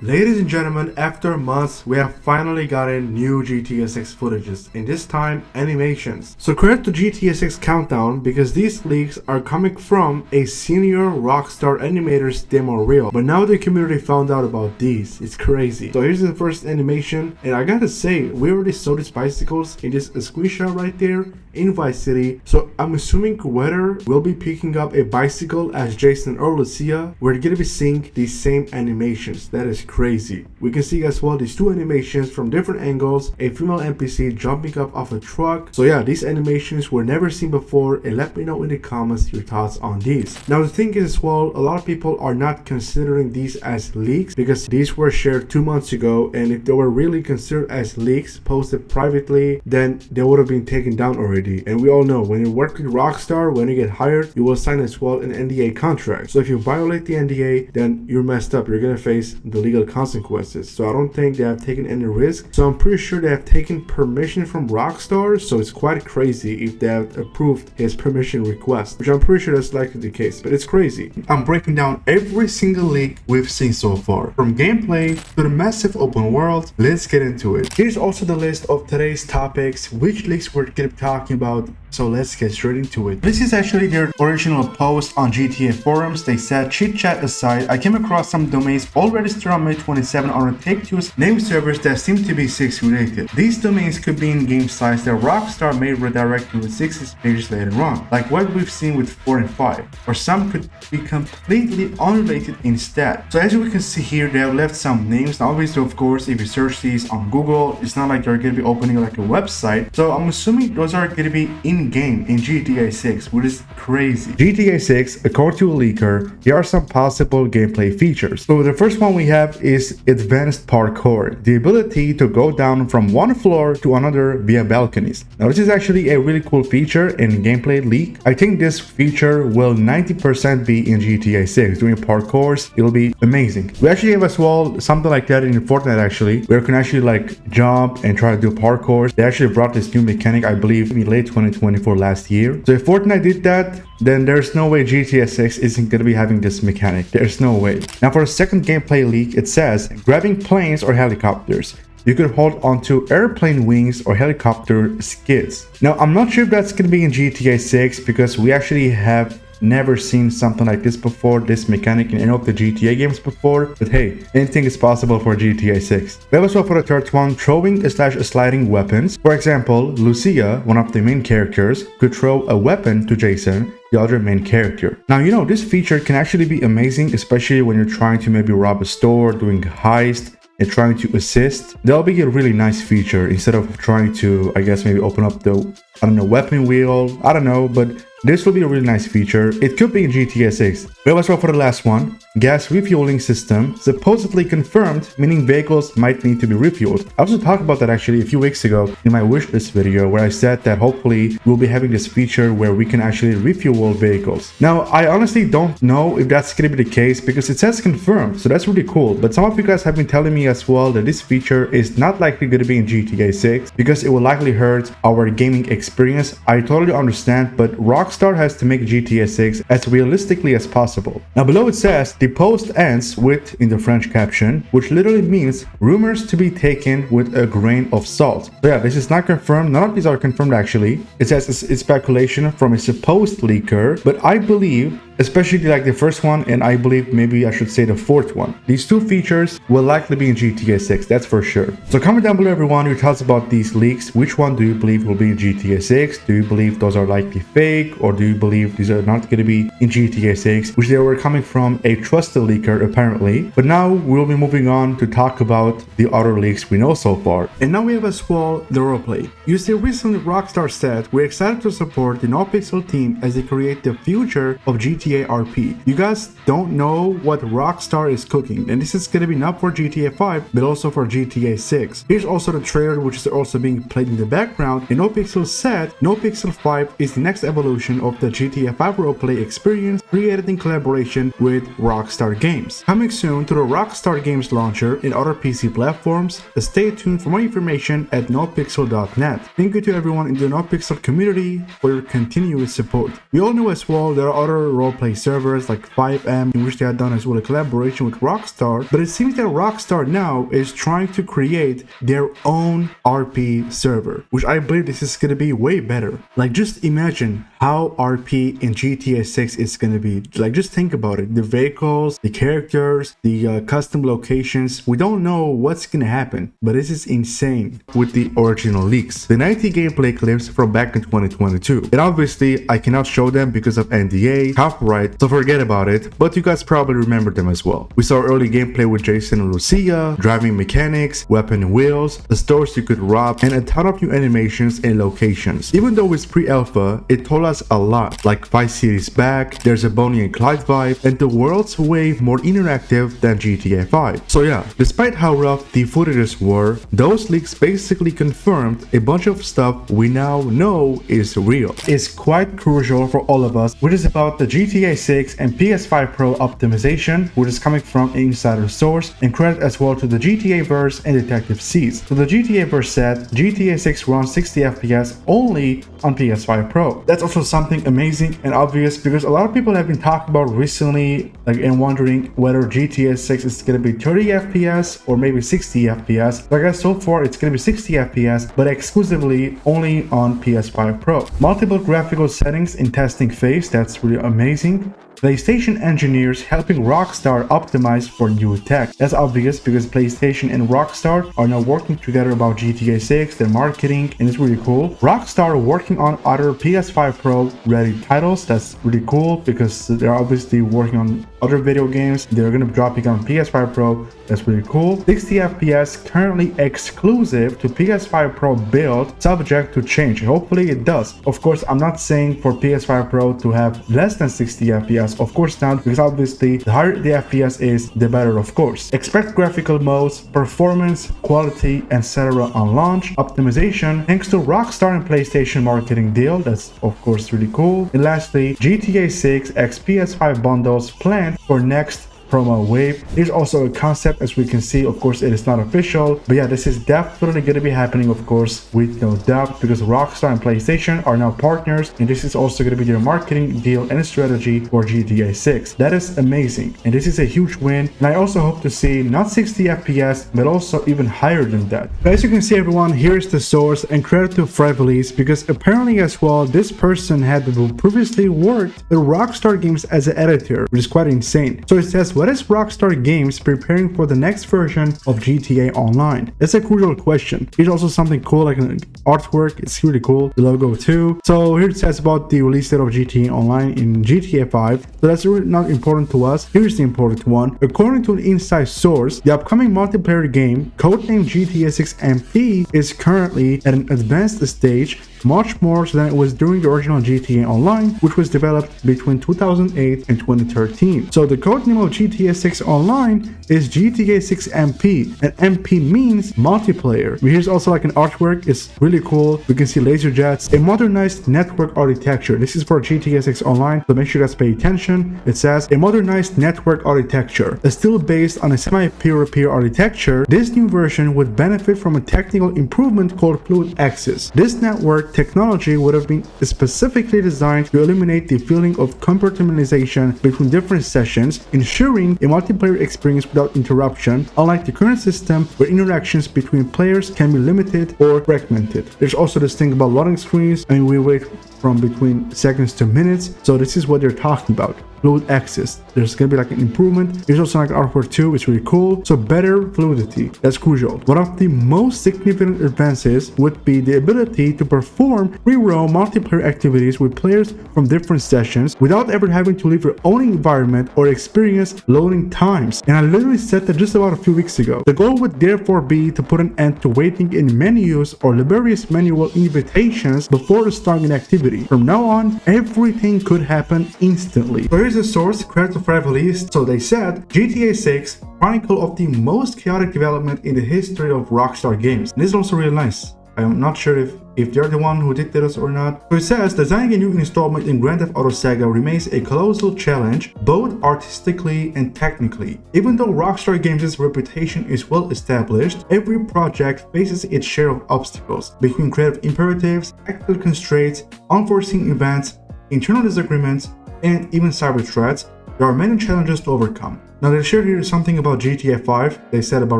Ladies and gentlemen, after months, we have finally gotten new GTA 6 footages, and this time, animations. So credit to GTA 6 Countdown, because these leaks are coming from a senior Rockstar animator's demo reel. But now the community found out about these. It's crazy. So here's the first animation, and I gotta say, we already saw these bicycles in just a screenshot right there in Vice City. So I'm assuming whether we'll be picking up a bicycle as Jason or Lucia, we're gonna be seeing these same animations. That is crazy. We can see as well these two animations from different angles, a female NPC jumping up off a truck. So yeah, these animations were never seen before, and let me know in the comments your thoughts on these. Now the thing is as well, a lot of people are not considering these as leaks because these were shared 2 months ago, and if they were really considered as leaks posted privately, then they would have been taken down already. And we all know when you work with Rockstar, when you get hired, you will sign as well an NDA contract. So if you violate the NDA, then you're messed up. You're gonna face the legal consequences. So I don't think they have taken any risk. So I'm pretty sure they have taken permission from Rockstar. So it's quite crazy if they have approved his permission request, which I'm pretty sure that's likely the case. But it's crazy. I'm breaking down every single leak we've seen so far, from gameplay to the massive open world. Let's get into it. Here's also the list of today's topics, which leaks we're gonna be talking about. So let's get straight into it. This is actually their original post on GTA forums. They said, chit chat aside, I came across some domains all registered on May 27 on Take-Two's name servers that seem to be 6 related. These domains could be in-game sites that Rockstar may redirect to 6's pages later on, like what we've seen with 4 and 5, or some could be completely unrelated instead. So as we can see here, they have left some names. Now obviously, of course, if you search these on Google, it's not like you're going to be opening like a website. So I'm assuming those are going to be in-game in GTA 6, which is crazy. GTA 6, according to a leaker, here are some possible gameplay features. So the first one we have is advanced parkour, the ability to go down from one floor to another via balconies. Now this is actually a really cool feature in gameplay leak. I think this feature will 90% be in GTA 6. Doing parkours, it'll be amazing. We actually have as well something like that in Fortnite actually, where you can actually like jump and try to do parkours. They actually brought this new mechanic, I believe, in late 2024 last year. So if Fortnite did that, then there's no way GTA 6 isn't going to be having this mechanic. There's no way. Now for the second gameplay leak, it says grabbing planes or helicopters. You could hold onto airplane wings or helicopter skids. Now I'm not sure if that's going to be in GTA 6 because we actually have never seen something like this before, this mechanic in any of the GTA games before, but hey, anything is possible for GTA 6. We have as well for the third one, throwing / sliding weapons. For example, Lucia, one of the main characters, could throw a weapon to Jason, the other main character. Now, you know, this feature can actually be amazing, especially when you're trying to maybe rob a store, doing a heist, and trying to assist. That'll be a really nice feature instead of trying to, I guess, maybe open up the, I don't know, weapon wheel. I don't know, but this will be a really nice feature. It could be in GTA 6. We have as well for the last one, gas refueling system, supposedly confirmed, meaning vehicles might need to be refueled. I also talked about that actually a few weeks ago in my wishlist video, where I said that hopefully we'll be having this feature where we can actually refuel vehicles. Now, I honestly don't know if that's going to be the case because it says confirmed, so that's really cool. But some of you guys have been telling me as well that this feature is not likely going to be in GTA 6 because it will likely hurt our gaming experience. I totally understand, but Rockstar has to make GTA 6 as realistically as possible. Now below it says, the post ends with, in the French caption, which literally means rumors to be taken with a grain of salt. So yeah, this is not confirmed. None of these are confirmed actually. It says it's speculation from a supposed leaker, but I believe, especially like the first one, and I believe maybe I should say the fourth one, these two features will likely be in GTA 6, that's for sure. So comment down below everyone your thoughts about these leaks. Which one do you believe will be in GTA 6? Do you believe those are likely fake, or do you believe these are not going to be in GTA 6, which they were coming from a trusted leaker apparently? But now we'll be moving on to talk about the other leaks we know so far. And now we have as well the roleplay. You see, recently Rockstar said we're excited to support the NoPixel team as they create the future of GTA RP. You guys don't know what Rockstar is cooking, and this is going to be not for GTA 5 but also for GTA 6. Here's also the trailer, which is also being played in the background, and NoPixel said NoPixel 5 is the next evolution of the GTA 5 roleplay experience created in collaboration with Rockstar. Rockstar Games. Coming soon to the Rockstar Games launcher and other PC platforms, stay tuned for more information at NoPixel.net. Thank you to everyone in the NoPixel community for your continuous support. We all know as well there are other roleplay servers like 5M in which they have done as well a collaboration with Rockstar, but it seems that Rockstar now is trying to create their own RP server, which I believe this is going to be way better. Like, just imagine how RP in GTA 6 is going to be. Like, just think about it. The vehicles, the characters, the custom locations. We don't know what's going to happen, but this is insane with the original leaks. The 90 gameplay clips from back in 2022. And obviously, I cannot show them because of NDA, copyright, so forget about it, but you guys probably remember them as well. We saw early gameplay with Jason and Lucia, driving mechanics, weapon wheels, the stores you could rob, and a ton of new animations and locations. Even though it's pre-alpha, it told us a lot, like Vice City's back, there's a Bonnie and Clyde vibe, and the world's way more interactive than GTA 5. So yeah, despite how rough the footages were, those leaks basically confirmed a bunch of stuff we now know is real. It's quite crucial for all of us, which is about the GTA 6 and PS5 Pro Optimization, which is coming from an insider source, and credit as well to the GTA verse and Detective Seas. So the GTA verse said GTA 6 runs 60 FPS only on PS5 Pro. That's also something amazing and obvious because a lot of people have been talking about recently, like, and wondering whether GTA 6 is going to be 30 FPS or maybe 60 FPS. Like, I guess so far it's going to be 60 FPS, but exclusively only on PS5 Pro. Multiple graphical settings in testing phase. That's really amazing. PlayStation engineers helping Rockstar optimize for new tech. That's obvious because PlayStation and Rockstar are now working together about GTA 6, their marketing, and it's really cool. Rockstar working on other PS5 Pro ready titles. That's really cool because they're obviously working on other video games. They're going to be dropping on PS5 Pro. That's really cool. 60 FPS currently exclusive to PS5 Pro build, subject to change. Hopefully it does. Of course, I'm not saying for PS5 Pro to have less than 60 FPS. Of course not, because obviously the higher the FPS is, the better, of course. Expect graphical modes, performance, quality, etc. on launch. Optimization thanks to Rockstar and PlayStation marketing deal. That's of course really cool. And lastly, GTA 6 x PS5 bundles planned for next promo wave. There's also a concept, as we can see. Of course it is not official, but yeah, this is definitely going to be happening, of course, with no doubt, because Rockstar and PlayStation are now partners, and this is also going to be their marketing deal and strategy for GTA 6. That is amazing, and this is a huge win, and I also hope to see not 60 FPS but also even higher than that. But as you can see, everyone, here's the source, and credit to Frivolise, because apparently as well this person had previously worked at Rockstar Games as an editor, which is quite insane. So it says, what is Rockstar Games preparing for the next version of GTA Online? That's a crucial question. Here's also something cool, like an artwork. It's really cool. The logo too. So here it says about the release date of GTA Online in GTA 5. So that's really not important to us. Here's the important one. According to an inside source, the upcoming multiplayer game, codenamed GTA 6 MP, is currently at an advanced stage, much more so than it was during the original GTA Online, which was developed between 2008 and 2013. So the codename of GTA 6 Online is GTA 6 MP, and MP means multiplayer. Here's also like an artwork. It's really cool. We can see laser jets, a modernized network architecture. This is for GTA 6 Online, so make sure you guys pay attention. It says a modernized network architecture. Still based on a semi-peer-to-peer architecture, this new version would benefit from a technical improvement called fluid access. This network technology would have been specifically designed to eliminate the feeling of compartmentalization between different sessions, ensuring a multiplayer experience without interruption, unlike the current system where interactions between players can be limited or fragmented. There's also this thing about loading screens, and we wait from between seconds to minutes, so this is what they're talking about. Fluid access. There's gonna be like an improvement. There's also like artwork too. It's really cool. So better fluidity. That's crucial. One of the most significant advances would be the ability to perform free roam multiplayer activities with players from different sessions without ever having to leave your own environment or experience loading times. And I literally said that just about a few weeks ago. The goal would therefore be to put an end to waiting in menus or laborious manual invitations before starting an activity. From now on, everything could happen instantly. So here's the source, credit to Frivolise. So they said GTA 6 chronicle of the most chaotic development in the history of Rockstar Games. And this is also really nice. I'm not sure if they're the one who did this or not. So it says, designing a new installment in Grand Theft Auto saga remains a colossal challenge, both artistically and technically. Even though Rockstar Games' reputation is well established, every project faces its share of obstacles, between creative imperatives, technical constraints, unforeseen events, internal disagreements, and even cyber threats. There are many challenges to overcome. Now they shared here something about GTA 5. They said about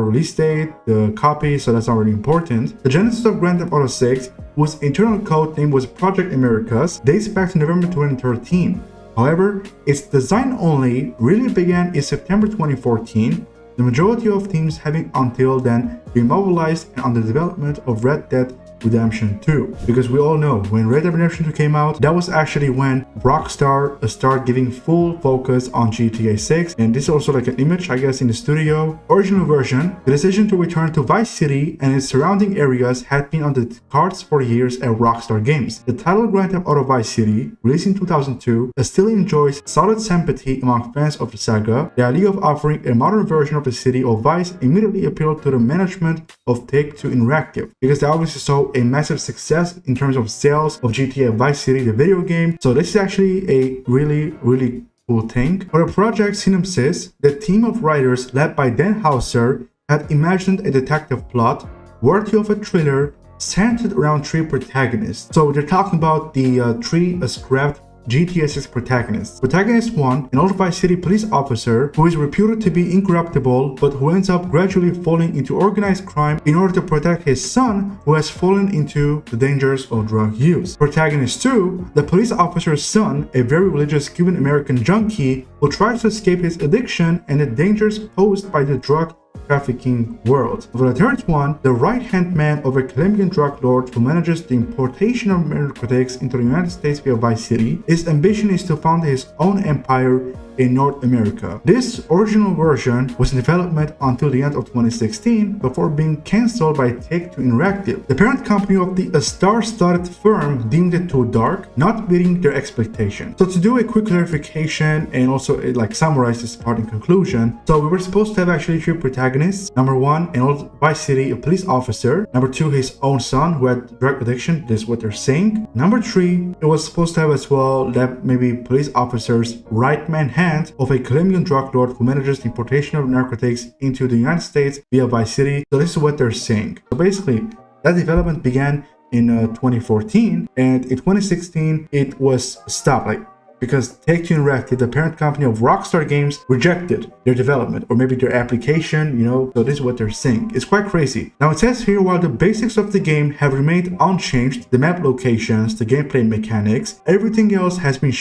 release date, the copy, so that's not really important. The genesis of Grand Theft Auto 6, whose internal code name was Project Americas, dates back to November 2013. However, its design only really began in September 2014, the majority of teams having until then been mobilized and under development of Red Dead Redemption 2. Because we all know when Red Dead Redemption 2 came out, that was actually when Rockstar started giving full focus on GTA 6, and this is also like an image I guess in the studio. Original version, the decision to return to Vice City and its surrounding areas had been on the cards for years at Rockstar Games. The title Grand Theft Auto Vice City, released in 2002, still enjoys solid sympathy among fans of the saga. The idea of offering a modern version of the city of Vice immediately appealed to the management of Take-Two Interactive, because they obviously saw a massive success in terms of sales of GTA Vice City, the video game. So this is actually a really cool thing. For the project synopsis, the team of writers led by Dan Houser had imagined a detective plot worthy of a thriller centered around three protagonists. So they're talking about the three scrapped GTA 6 protagonists. Protagonist 1, an old Vice City police officer who is reputed to be incorruptible but who ends up gradually falling into organized crime in order to protect his son who has fallen into the dangers of drug use. Protagonist 2, the police officer's son, a very religious Cuban American junkie who tries to escape his addiction and the dangers posed by the drug trafficking world. For the third one, the right-hand man of a Colombian drug lord who manages the importation of narcotics into the United States via Vice City. His ambition is to found his own empire in North America. This original version was in development until the end of 2016 before being cancelled by Take-Two Interactive. The parent company of the star-studded firm deemed it too dark, not meeting their expectation. So to do a quick clarification and also summarize this part in conclusion, so we were supposed to have actually three protagonists. Number 1, an old Vice City police officer. Number 2, his own son who had drug addiction. This is what they're saying. Number 3, it was supposed to have as well that maybe police officer's right-man hand of a Colombian drug lord who manages the importation of narcotics into the United States via Vice City. So this is what they're saying. So basically, that development began in 2014, and in 2016 it was stopped, because Take-Two Interactive, the parent company of Rockstar Games, rejected their development or maybe their application, so this is what they're saying. It's quite crazy. Now it says here, while the basics of the game have remained unchanged, the map locations, the gameplay mechanics, everything else has been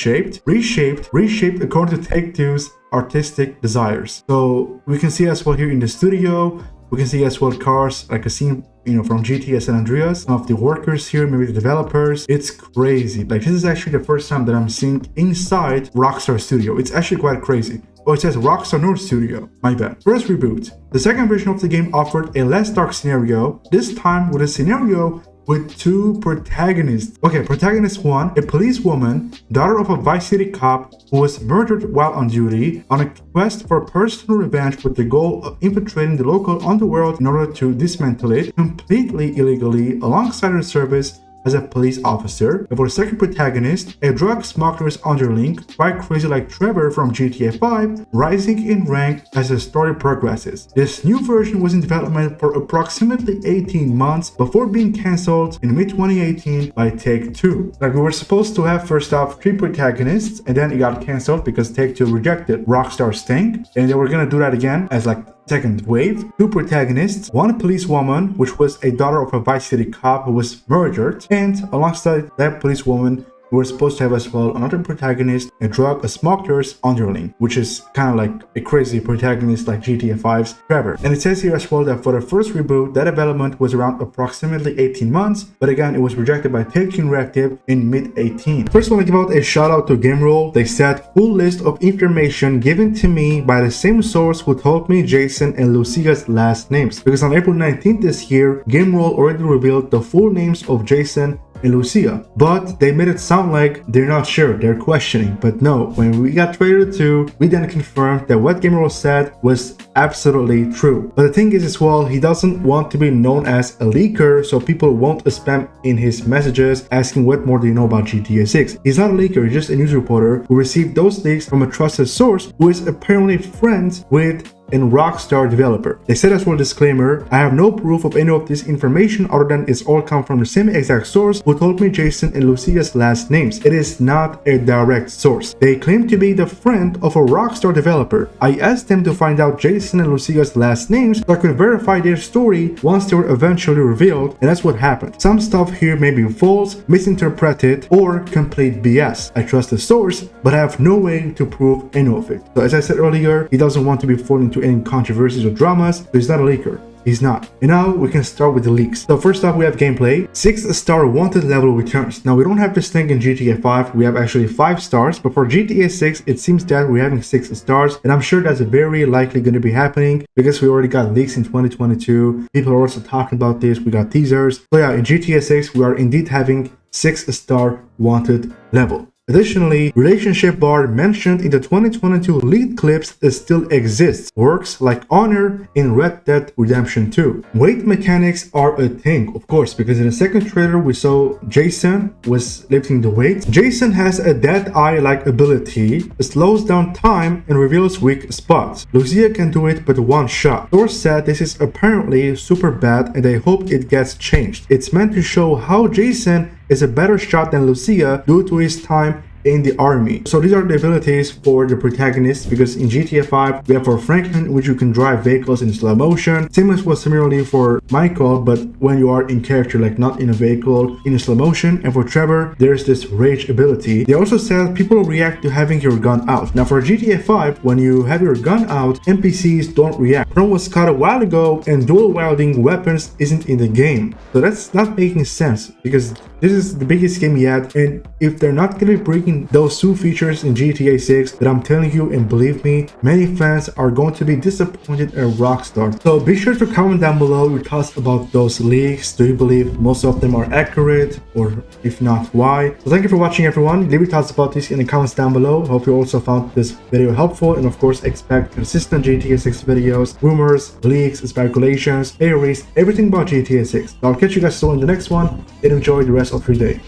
reshaped according to Take-Two's artistic desires. So we can see as well here in the studio, we can see as well cars, like a scene from GTA San Andreas, some of the workers here, maybe the developers. It's crazy. This is actually the first time that I'm seeing inside Rockstar Studio. It's actually quite crazy. Oh, it says Rockstar North Studio. My bad. First reboot. The second version of the game offered a less dark scenario, this time with a scenario with two protagonists. Okay, protagonist 1, a policewoman, daughter of a Vice City cop who was murdered while on duty, on a quest for personal revenge with the goal of infiltrating the local underworld in order to dismantle it completely illegally alongside her service as a police officer. And for the second protagonist, a drug smuggler's underling, quite crazy like Trevor from GTA 5, rising in rank as the story progresses. This new version was in development for approximately 18 months before being cancelled in mid-2018 by Take-Two. We were supposed to have first off 3 protagonists, and then it got cancelled because Take-Two rejected Rockstar's thing, and they were gonna do that again as second wave. 2 protagonists, 1 policewoman, which was a daughter of a Vice City cop who was murdered, and alongside that policewoman, we were supposed to have as well another protagonist, a drug smuggler's underling, which is kind of like a crazy protagonist like GTA 5's Trevor. And it says here as well that for the first reboot, that development was around approximately 18 months, but again, it was rejected by Take-Two Interactive in mid-18. First, I want to give out a shout out to GameRoll. They said, full list of information given to me by the same source who told me Jason and Lucia's last names. Because on April 19th this year, GameRoll already revealed the full names of Jason and Lucia, but they made it sound like they're not sure, they're questioning. But no, when we got trailer 2, we then confirmed that what Gamer said was absolutely true. But the thing is as well, he doesn't want to be known as a leaker, so people won't spam in his messages asking what more do you know about GTA 6. He's not a leaker, he's just a news reporter who received those leaks from a trusted source who is apparently friends with and Rockstar developer. They said as well disclaimer, I have no proof of any of this information other than it's all come from the same exact source who told me Jason and Lucia's last names. It is not a direct source. They claim to be the friend of a Rockstar developer. I asked them to find out Jason and Lucia's last names so I could verify their story once they were eventually revealed, and that's what happened. Some stuff here may be false, misinterpreted, or complete BS. I trust the source, but I have no way to prove any of it. So as I said earlier, he doesn't want to be falling into any controversies or dramas, so he's not a leaker. He's not. And now we can start with the leaks. So first off, we have gameplay. 6-star wanted level returns. Now we don't have this thing in GTA 5. We have actually 5 stars, but for GTA 6, it seems that we're having 6 stars, and I'm sure that's very likely going to be happening because we already got leaks in 2022. People are also talking about this. We got teasers. So yeah, in GTA 6, we are indeed having 6-star wanted level. Additionally, relationship bar mentioned in the 2022 lead clips still exists. Works like Honor in Red Dead Redemption 2. Weight mechanics are a thing, of course, because in the second trailer we saw Jason was lifting the weights. Jason has a dead eye-like ability, slows down time and reveals weak spots. Lucia can do it but one shot. Source said this is apparently super bad and they hope it gets changed. It's meant to show how Jason is a better shot than Lucia due to his time in the army. So these are the abilities for the protagonists, because in GTA 5 we have for Franklin, which you can drive vehicles in slow motion. Same as was similarly for Michael, but when you are in character, like not in a vehicle, in slow motion. And for Trevor, there's this rage ability. They also said people react to having your gun out. Now for GTA 5, when you have your gun out, NPCs don't react. Chrome was cut a while ago and dual wielding weapons isn't in the game. So that's not making sense, because this is the biggest game yet, and if they're not gonna be breaking those 2 features in GTA 6, that I'm telling you, and believe me, many fans are going to be disappointed at Rockstar. So be sure to comment down below your thoughts about those leaks. Do you believe most of them are accurate, or if not, why? So thank you for watching, everyone. Leave your thoughts about this in the comments down below. Hope you also found this video helpful, and of course expect consistent GTA 6 videos, rumors, leaks, speculations, theories, everything about GTA 6. So I'll catch you guys soon in the next one, and enjoy the rest of your day.